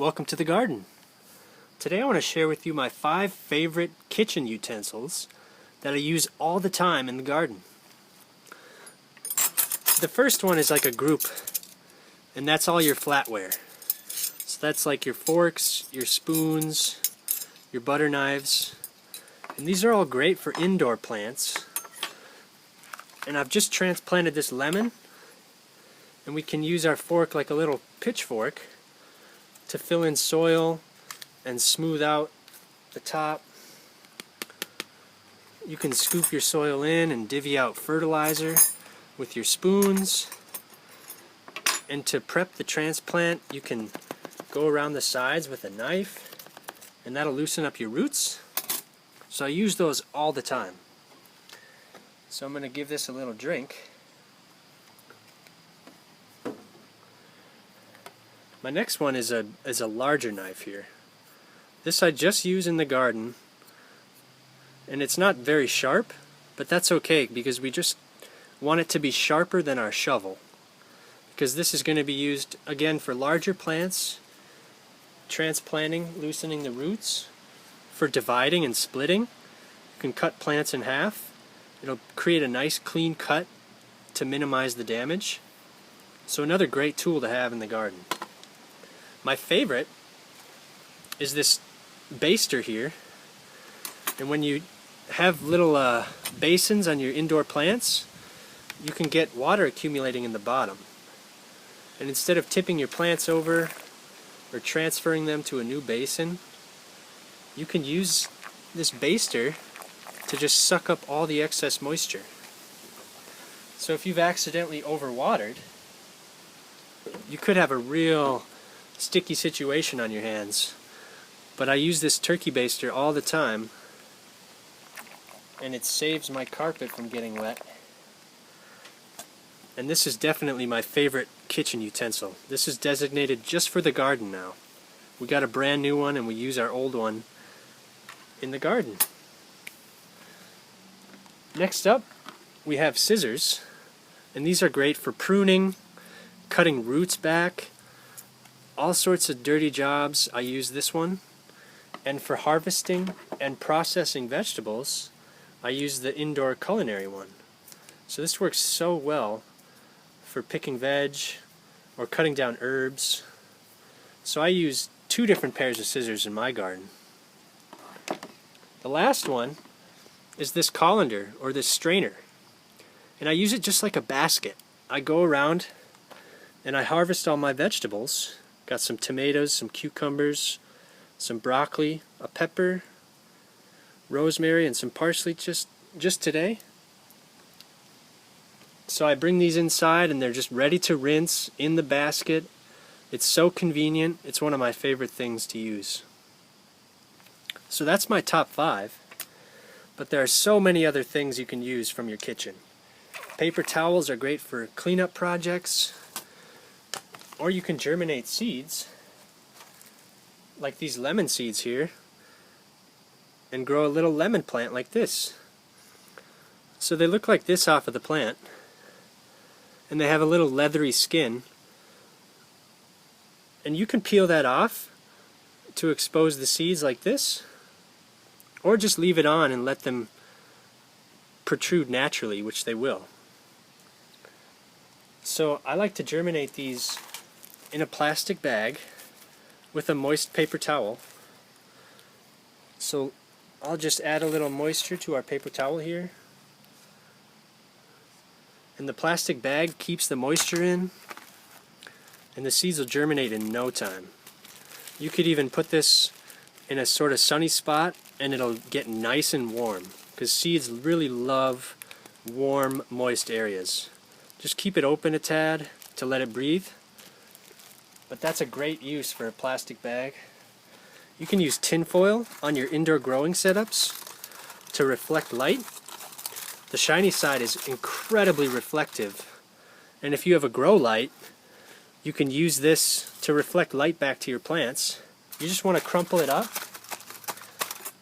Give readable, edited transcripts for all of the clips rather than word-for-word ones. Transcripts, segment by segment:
Welcome to the garden. Today I want to share with you my 5 favorite kitchen utensils that I use all the time in the garden. The first one is like a group, and that's all your flatware. So that's like your forks, your spoons, your butter knives, and these are all great for indoor plants. And I've just transplanted this lemon, and we can use our fork like a little pitchfork to fill in soil and smooth out the top. You can scoop your soil in and divvy out fertilizer with your spoons. And to prep the transplant, you can go around the sides with a knife, and that'll loosen up your roots. So I use those all the time. So I'm going to give this a little drink. My next one is a larger knife here. This I just use in the garden, and it's not very sharp, but that's okay because we just want it to be sharper than our shovel, because this is going to be used again for larger plants, transplanting, loosening the roots, for dividing and splitting. You can cut plants in half. It'll create a nice clean cut to minimize the damage. So another great tool to have in the garden. My favorite is this Baster here, and when you have little basins on your indoor plants, you can get water accumulating in the bottom. And instead of tipping your plants over or transferring them to a new basin, you can use this Baster to just suck up all the excess moisture. So if you've accidentally overwatered, you could have a real sticky situation on your hands. But I use this turkey baster all the time, and it saves my carpet from getting wet. And this is definitely my favorite kitchen utensil. This is designated just for the garden now. We got a brand new one and we use our old one in the garden. Next up, we have scissors, and these are great for pruning, cutting roots back, all sorts of dirty jobs. I use this one. And for harvesting and processing vegetables, I use the indoor culinary one. So this works so well for picking veg or cutting down herbs. So I use 2 different pairs of scissors in my garden. The last one is this colander, or this strainer. And I use it just like a basket. I go around and I harvest all my vegetables. Got some tomatoes, some cucumbers, some broccoli, a pepper, rosemary, and some parsley just today. So I bring these inside and they're just ready to rinse in the basket. It's so convenient. It's one of my favorite things to use. So that's my top 5. But there are so many other things you can use from your kitchen. Paper towels are great for cleanup projects. Or you can germinate seeds, like these lemon seeds here, and grow a little lemon plant like this. So they look like this off of the plant, and they have a little leathery skin. And you can peel that off to expose the seeds like this, or just leave it on and let them protrude naturally, which they will. So I like to germinate these in a plastic bag with a moist paper towel. So I'll just add a little moisture to our paper towel here. And the plastic bag keeps the moisture in, and the seeds will germinate in no time. You could even put this in a sort of sunny spot and it'll get nice and warm, because seeds really love warm, moist areas. Just keep it open a tad to let it breathe. But that's a great use for a plastic bag. You can use tin foil on your indoor growing setups to reflect light. The shiny side is incredibly reflective, and if you have a grow light, you can use this to reflect light back to your plants. You just want to crumple it up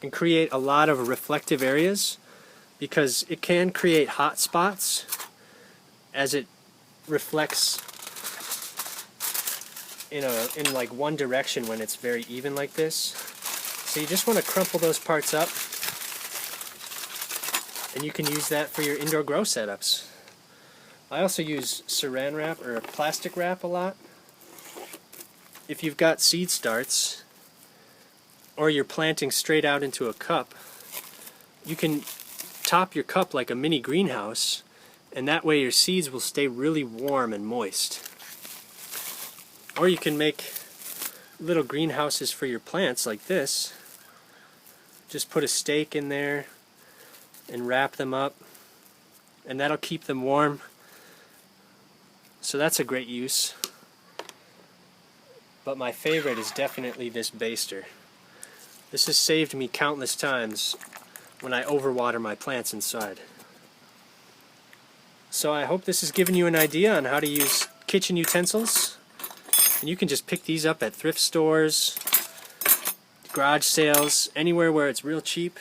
and create a lot of reflective areas, because it can create hot spots as it reflects in like one direction when it's very even like this. So you just want to crumple those parts up, and you can use that for your indoor grow setups. I also use saran wrap or plastic wrap a lot. If you've got seed starts or you're planting straight out into a cup, you can top your cup like a mini greenhouse, and that way your seeds will stay really warm and moist. Or you can make little greenhouses for your plants like this. Just put a stake in there and wrap them up, and that'll keep them warm. So that's a great use. But my favorite is definitely this Baster. This has saved me countless times when I overwater my plants inside. So I hope this has given you an idea on how to use kitchen utensils. And you can just pick these up at thrift stores, garage sales, anywhere where it's real cheap.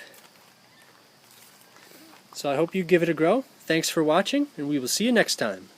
So I hope you give it a go. Thanks for watching, and we will see you next time.